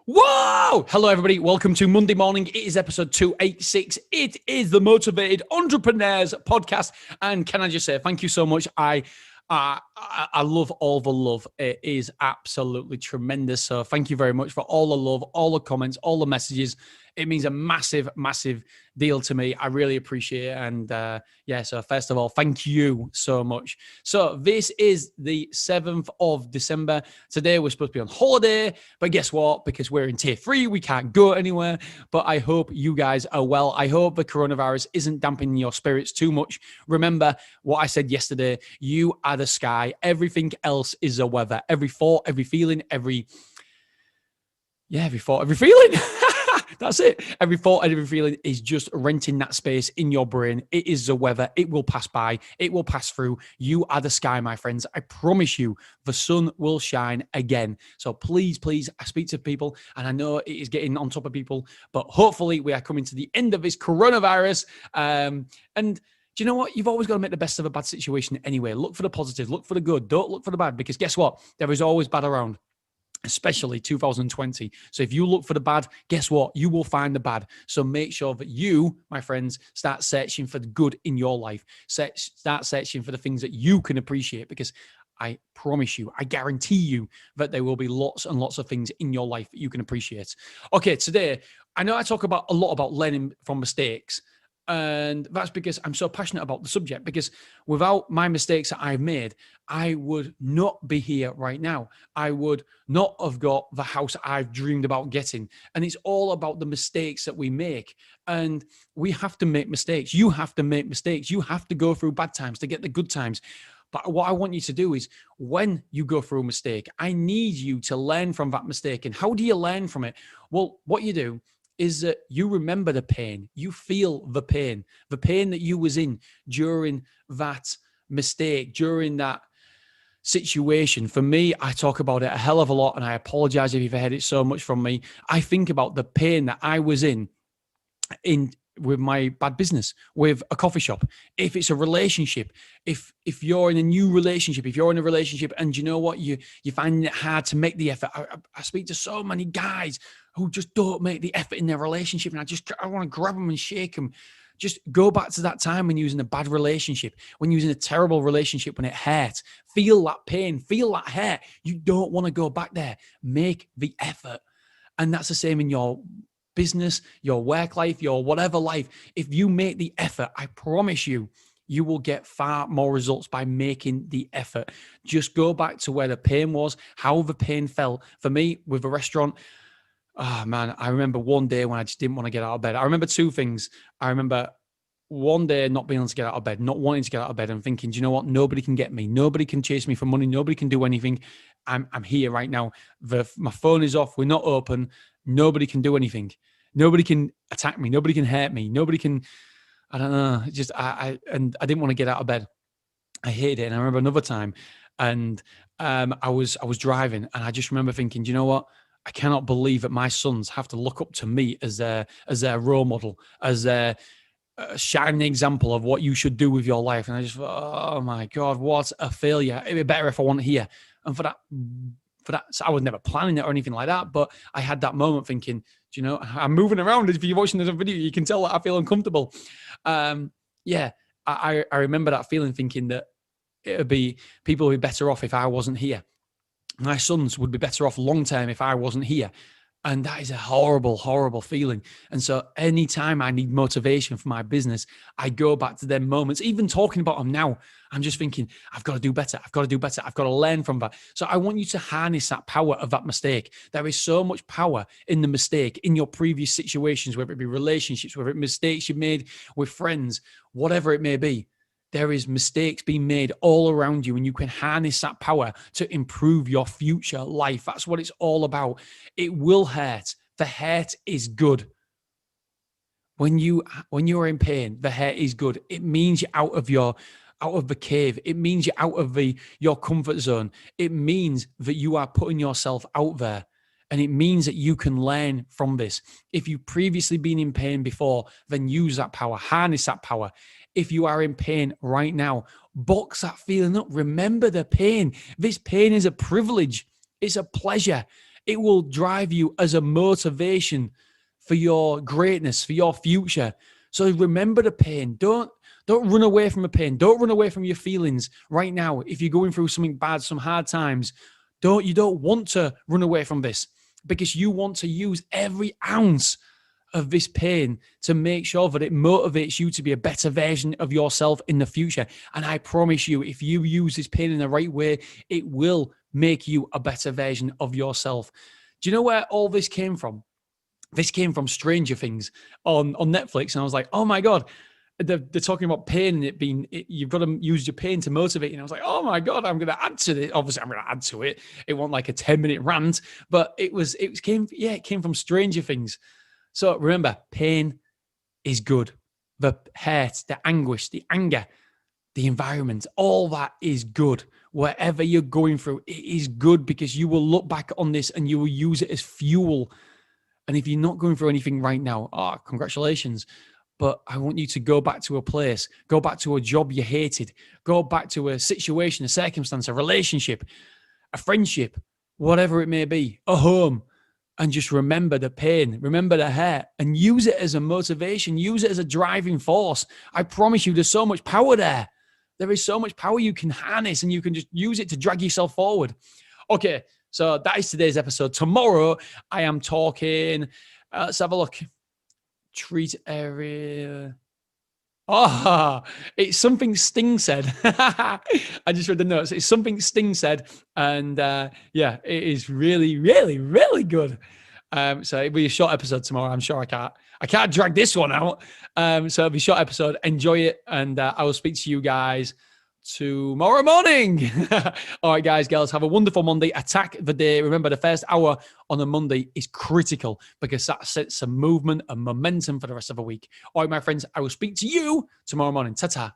Whoa! Hello, everybody. Welcome to Monday Morning. It is episode 286. It is the Motivated Entrepreneurs podcast. And can I just say thank you so much? I love all the love. It is absolutely tremendous. So thank you very much for all the love, all the comments, all the messages. It means a massive, massive deal to me. I really appreciate it. And so first of all, thank you so much. So this is the 7th of December. Today we're supposed to be on holiday, but guess what? Because we're in tier 3, we can't go anywhere. But I hope you guys are well. I hope the coronavirus isn't dampening your spirits too much. Remember what I said yesterday. You are the sky. Everything else is the weather. Every thought, every feeling, every thought, every feeling. That's it. Every thought, every feeling is just renting that space in your brain. It is the weather. It will pass by. It will pass through. You are the sky, my friends. I promise you, the sun will shine again. So please, I speak to people, and I know it is getting on top of people, but hopefully we are coming to the end of this coronavirus. And do you know what? You've always got to make the best of a bad situation anyway. Look for the positive. Look for the good. Don't look for the bad, because guess what? There is always bad around. Especially 2020. So if you look for the bad, guess what? You will find the bad. So make sure that you, my friends, start searching for the good in your life. Start searching for the things that you can appreciate, because I promise you, I guarantee you that there will be lots and lots of things in your life that you can appreciate. Okay, today, I know I talk a lot about learning from mistakes. And that's because I'm so passionate about the subject, because without my mistakes that I've made, I would not be here right now. I would not have got the house I've dreamed about getting. And it's all about the mistakes that we make. And we have to make mistakes. You have to make mistakes. You have to go through bad times to get the good times. But what I want you to do is, when you go through a mistake, I need you to learn from that mistake. And how do you learn from it? Well, what you do is that you remember the pain, you feel the pain that you was in during that mistake, during that situation. For me, I talk about it a hell of a lot, and I apologize if you've heard it so much from me. I think about the pain that I was in with my bad business, with a coffee shop, if it's a relationship, if you're in a new relationship, if you're in a relationship and you know what, you're finding it hard to make the effort. I speak to so many guys who just don't make the effort in their relationship, and I want to grab them and shake them. Just go back to that time when you was in a bad relationship, when you was in a terrible relationship, when it hurt. Feel that pain, feel that hurt. You don't want to go back there. Make the effort. And that's the same in your business, your work life, your whatever life. If you make the effort, I promise you, you will get far more results by making the effort. Just go back to where the pain was, how the pain felt. For me, with a restaurant, oh man, I remember one day when I just didn't want to get out of bed. I remember two things. I remember one day not being able to get out of bed, not wanting to get out of bed, and thinking, do you know what? Nobody can get me. Nobody can chase me for money. Nobody can do anything. I'm here right now. My phone is off. We're not open. Nobody can do anything. Nobody can attack me. Nobody can hurt me. Nobody can, I don't know. I didn't want to get out of bed. I hated it. And I remember another time, and I was driving, and I just remember thinking, do you know what? I cannot believe that my sons have to look up to me as their role model, as their shining example of what you should do with your life. And I just thought, oh my God, what a failure. It'd be better if I wasn't here. And for that, so I was never planning it or anything like that, but I had that moment thinking, do you know, I'm moving around. If you're watching this video, you can tell that I feel uncomfortable. I remember that feeling, thinking that people would be better off if I wasn't here. My sons would be better off long term if I wasn't here. And that is a horrible, horrible feeling. And so anytime I need motivation for my business, I go back to them moments. Even talking about them now, I'm just thinking, I've got to do better. I've got to do better. I've got to learn from that. So I want you to harness that power of that mistake. There is so much power in the mistake, in your previous situations, whether it be relationships, whether it be mistakes you've made with friends, whatever it may be. There is mistakes being made all around you, and you can harness that power to improve your future life. That's what it's all about. It will hurt. The hurt is good. When you are in pain, the hurt is good. It means you're out of the cave. It means you're out of your comfort zone. It means that you are putting yourself out there. And it means that you can learn from this. If you've previously been in pain before, then use that power, harness that power. If you are in pain right now, box that feeling up. Remember the pain. This pain is a privilege. It's a pleasure. It will drive you as a motivation for your greatness, for your future. So remember the pain. Don't run away from the pain. Don't run away from your feelings right now. If you're going through something bad, some hard times, you don't want to run away from this, because you want to use every ounce of this pain to make sure that it motivates you to be a better version of yourself in the future. And I promise you, if you use this pain in the right way, it will make you a better version of yourself. Do you know where all this came from? This came from Stranger Things on Netflix. And I was like, oh my God, they're talking about pain and you've got to use your pain to motivate you. And I was like, oh my God, I'm going to add to it. Obviously, I'm going to add to it. It wasn't like a 10-minute rant, but it came from Stranger Things. So remember, pain is good. The hurt, the anguish, the anger, the environment, all that is good. Whatever you're going through, it is good, because you will look back on this and you will use it as fuel. And if you're not going through anything right now, congratulations. But I want you to go back to a place, go back to a job you hated, go back to a situation, a circumstance, a relationship, a friendship, whatever it may be, a home. And just remember the pain, remember the hurt, and use it as a motivation, use it as a driving force. I promise you, there's so much power there. There is so much power you can harness, and you can just use it to drag yourself forward. Okay, so that is today's episode. Tomorrow, I am talking, let's have a look. Treat area. It's something Sting said. I just read the notes. It's something Sting said. And it is really, really, really good. So it'll be a short episode tomorrow. I'm sure I can't drag this one out. So it'll be a short episode. Enjoy it. And I will speak to you guys tomorrow morning. All right, guys, girls, have a wonderful Monday. Attack the day. Remember, the first hour on a Monday is critical, because that sets some movement and momentum for the rest of the week. All right, my friends, I will speak to you tomorrow morning. Ta-ta.